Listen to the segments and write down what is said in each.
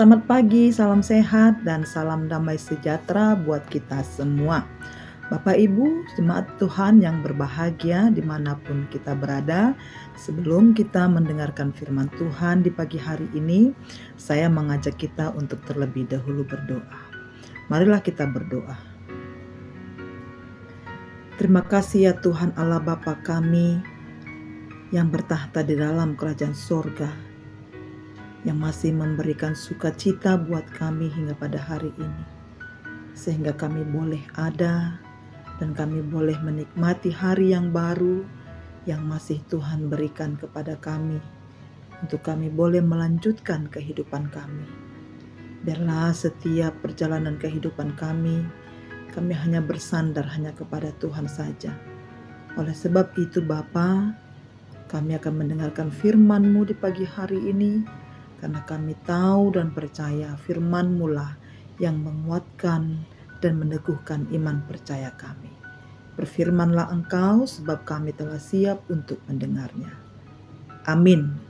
Selamat pagi, salam sehat, dan salam damai sejahtera buat kita semua. Bapak Ibu, jemaat Tuhan yang berbahagia dimanapun kita berada, sebelum kita mendengarkan firman Tuhan di pagi hari ini, saya mengajak kita untuk terlebih dahulu berdoa. Marilah kita berdoa. Terima kasih ya Tuhan Allah Bapa kami yang bertahta di dalam kerajaan sorga, yang masih memberikan sukacita buat kami hingga pada hari ini, sehingga kami boleh ada dan kami boleh menikmati hari yang baru yang masih Tuhan berikan kepada kami, untuk kami boleh melanjutkan kehidupan kami. Biarlah setiap perjalanan kehidupan kami hanya bersandar hanya kepada Tuhan saja. Oleh sebab itu Bapa, kami akan mendengarkan firman-Mu di pagi hari ini, karena kami tahu dan percaya firman-Mu lah yang menguatkan dan meneguhkan iman percaya kami. Berfirmanlah Engkau, sebab kami telah siap untuk mendengarnya. Amin.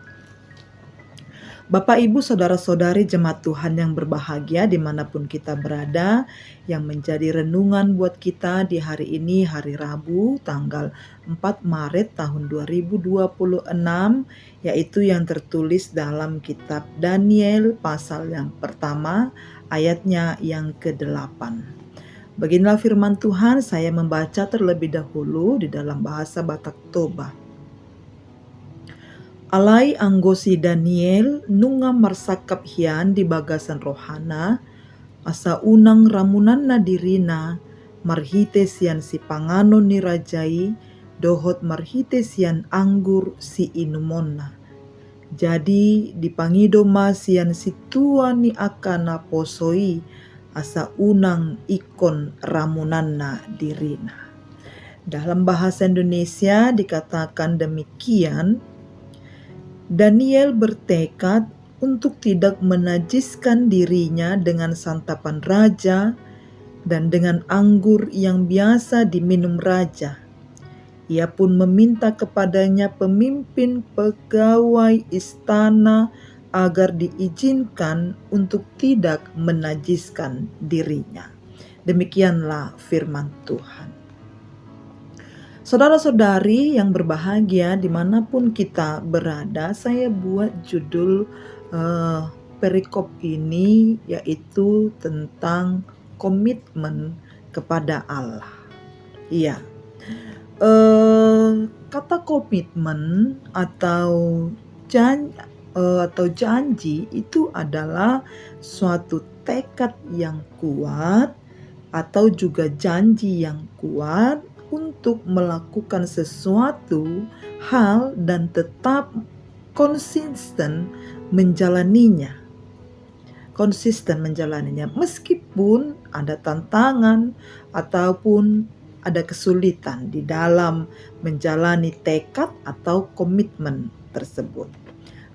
Bapak, Ibu, Saudara-saudari jemaat Tuhan yang berbahagia dimanapun kita berada, yang menjadi renungan buat kita di hari ini, hari Rabu, tanggal 4 Maret tahun 2026, yaitu yang tertulis dalam kitab Daniel pasal yang pertama, ayatnya yang ke-8. Beginilah firman Tuhan, saya membaca terlebih dahulu di dalam bahasa Batak Toba. Alai anggosi Daniel nunga marsakap hian di bagasan rohana, asa unang ramunan na dirina, marhite sian si pangano ni rajai, dohot marhite sian anggur si inumonna. Jadi dipangido sian si tua ni akana posoi, asa unang ikon ramunanna dirina. Dalam bahasa Indonesia dikatakan demikian, Daniel bertekad untuk tidak menajiskan dirinya dengan santapan raja dan dengan anggur yang biasa diminum raja. Ia pun meminta kepadanya pemimpin pegawai istana agar diizinkan untuk tidak menajiskan dirinya. Demikianlah firman Tuhan. Saudara-saudari yang berbahagia dimanapun kita berada, saya buat judul perikop ini yaitu tentang komitmen kepada Allah. Iya, kata komitmen atau janji itu adalah suatu tekad yang kuat atau juga janji yang kuat untuk melakukan sesuatu hal dan tetap konsisten menjalaninya. Meskipun ada tantangan ataupun ada kesulitan di dalam menjalani tekad atau komitmen tersebut.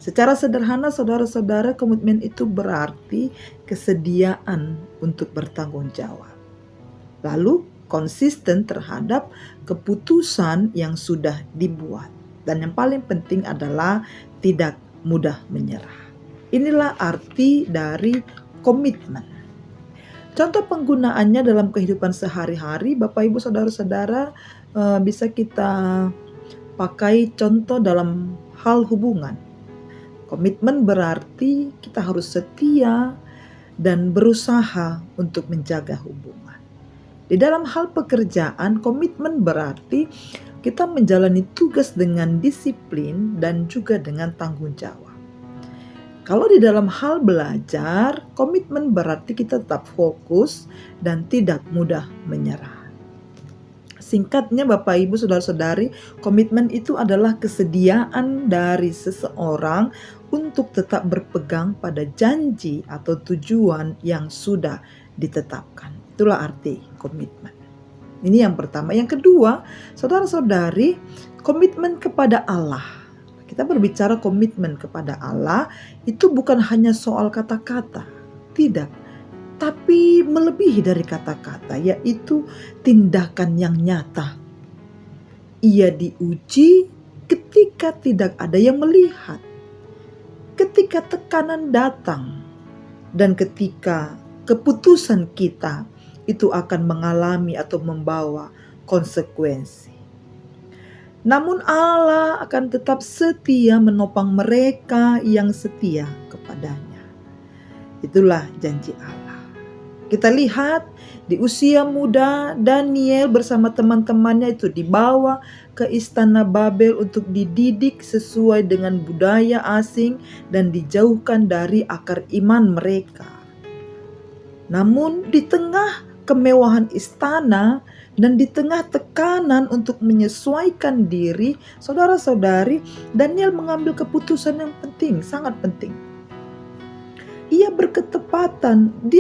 Secara sederhana, saudara-saudara, komitmen itu berarti kesediaan untuk bertanggung jawab. Lalu konsisten terhadap keputusan yang sudah dibuat. Dan yang paling penting adalah tidak mudah menyerah. Inilah arti dari komitmen. Contoh penggunaannya dalam kehidupan sehari-hari, Bapak Ibu Saudara-saudara, bisa kita pakai contoh dalam hal hubungan. Komitmen berarti kita harus setia dan berusaha untuk menjaga hubungan. Di dalam hal pekerjaan, komitmen berarti kita menjalani tugas dengan disiplin dan juga dengan tanggung jawab. Kalau di dalam hal belajar, komitmen berarti kita tetap fokus dan tidak mudah menyerah. Singkatnya Bapak Ibu Saudara-saudari, komitmen itu adalah kesediaan dari seseorang untuk tetap berpegang pada janji atau tujuan yang sudah ditetapkan. Itulah arti komitmen. Ini yang pertama. Yang kedua, saudara-saudari, komitmen kepada Allah. Kita berbicara komitmen kepada Allah itu bukan hanya soal kata-kata. Tidak. Tapi melebihi dari kata-kata, yaitu tindakan yang nyata. Ia diuji ketika tidak ada yang melihat. Ketika tekanan datang, dan ketika keputusan kita itu akan mengalami atau membawa konsekuensi. Namun Allah akan tetap setia menopang mereka yang setia kepadanya. Itulah janji Allah. Kita lihat di usia muda Daniel bersama teman-temannya itu dibawa ke istana Babel untuk dididik sesuai dengan budaya asing dan dijauhkan dari akar iman mereka. Namun di tengah kemewahan istana dan di tengah tekanan untuk menyesuaikan diri, saudara-saudari, Daniel mengambil keputusan yang penting, sangat penting. Dia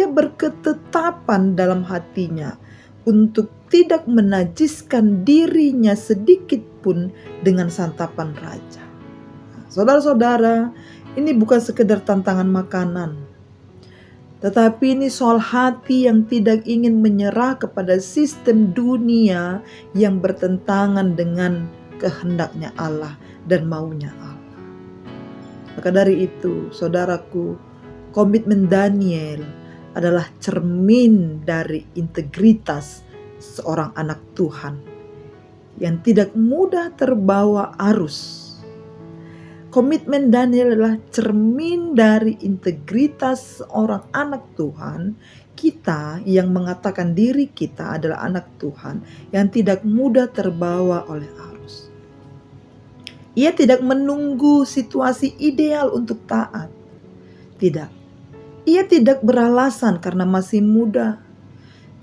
berketetapan dalam hatinya untuk tidak menajiskan dirinya sedikit pun dengan santapan raja. Saudara-saudara, ini bukan sekedar tantangan makanan, tetapi ini soal hati yang tidak ingin menyerah kepada sistem dunia yang bertentangan dengan kehendaknya Allah dan maunya Allah. Maka dari itu, saudaraku, komitmen Daniel adalah cermin dari integritas seorang anak Tuhan yang tidak mudah terbawa arus. Komitmen Daniel adalah cermin dari integritas seorang anak Tuhan, kita yang mengatakan diri kita adalah anak Tuhan yang tidak mudah terbawa oleh arus. Ia tidak menunggu situasi ideal untuk taat. Tidak. Ia tidak beralasan karena masih muda,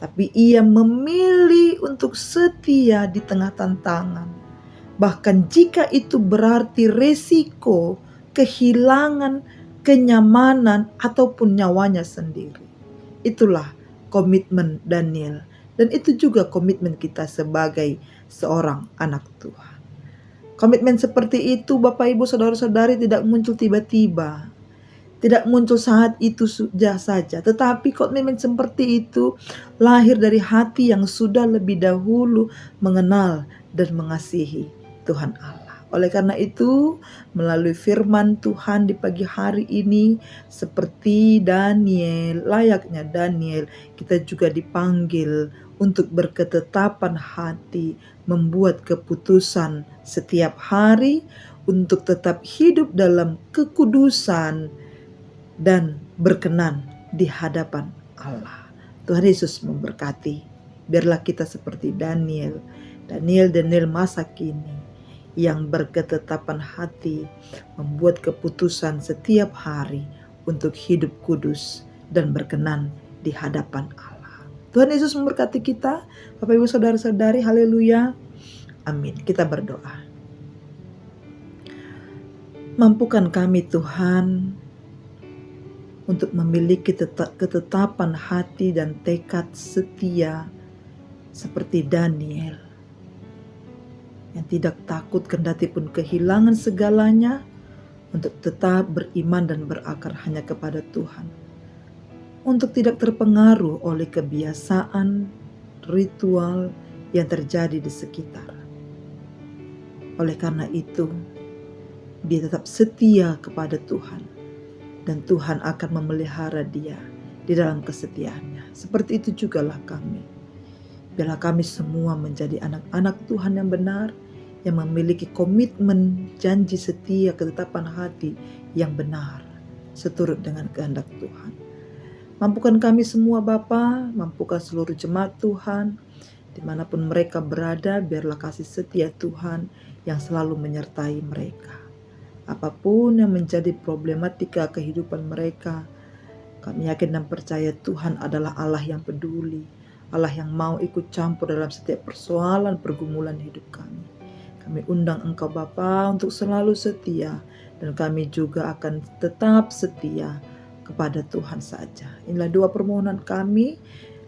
tapi ia memilih untuk setia di tengah tantangan. Bahkan jika itu berarti resiko, kehilangan, kenyamanan, ataupun nyawanya sendiri. Itulah komitmen Daniel. Dan itu juga komitmen kita sebagai seorang anak Tuhan. Komitmen seperti itu, Bapak Ibu Saudara-saudari, tidak muncul tiba-tiba. Tidak muncul saat itu saja. Tetapi komitmen seperti itu lahir dari hati yang sudah lebih dahulu mengenal dan mengasihi Tuhan Allah. Oleh karena itu, melalui firman Tuhan di pagi hari ini, seperti Daniel, layaknya Daniel, kita juga dipanggil untuk berketetapan hati, membuat keputusan setiap hari untuk tetap hidup dalam kekudusan dan berkenan di hadapan Allah. Tuhan Yesus memberkati. Biarlah kita seperti Daniel masa kini yang berketetapan hati, membuat keputusan setiap hari untuk hidup kudus dan berkenan di hadapan Allah. Tuhan Yesus memberkati kita, Bapak Ibu Saudara-saudari, haleluya. Amin. Kita berdoa. Mampukan kami Tuhan untuk memiliki ketetapan hati dan tekad setia seperti Daniel, yang tidak takut kendati pun kehilangan segalanya untuk tetap beriman dan berakar hanya kepada Tuhan. Untuk tidak terpengaruh oleh kebiasaan, ritual yang terjadi di sekitar. Oleh karena itu, dia tetap setia kepada Tuhan. Dan Tuhan akan memelihara dia di dalam kesetiaannya. Seperti itu jugalah kami. Biarlah kami semua menjadi anak-anak Tuhan yang benar, yang memiliki komitmen, janji setia, ketetapan hati yang benar, seturut dengan kehendak Tuhan. Mampukan kami semua Bapa, mampukan seluruh jemaat Tuhan, dimanapun mereka berada, biarlah kasih setia Tuhan yang selalu menyertai mereka. Apapun yang menjadi problematika kehidupan mereka, kami yakin dan percaya Tuhan adalah Allah yang peduli, Allah yang mau ikut campur dalam setiap persoalan pergumulan hidup kami. Kami undang Engkau Bapa untuk selalu setia, dan kami juga akan tetap setia kepada Tuhan saja. Inilah doa permohonan kami,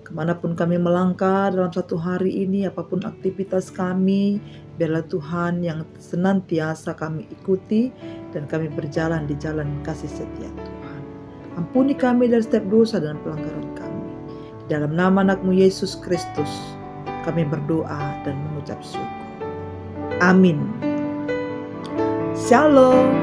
kemanapun kami melangkah dalam satu hari ini, apapun aktivitas kami, biarlah Tuhan yang senantiasa kami ikuti, dan kami berjalan di jalan kasih setia Tuhan. Ampuni kami dari setiap dosa dan pelanggaran kami. Di dalam nama anak-Mu Yesus Kristus, kami berdoa dan mengucap syukur. Amin. Shalom.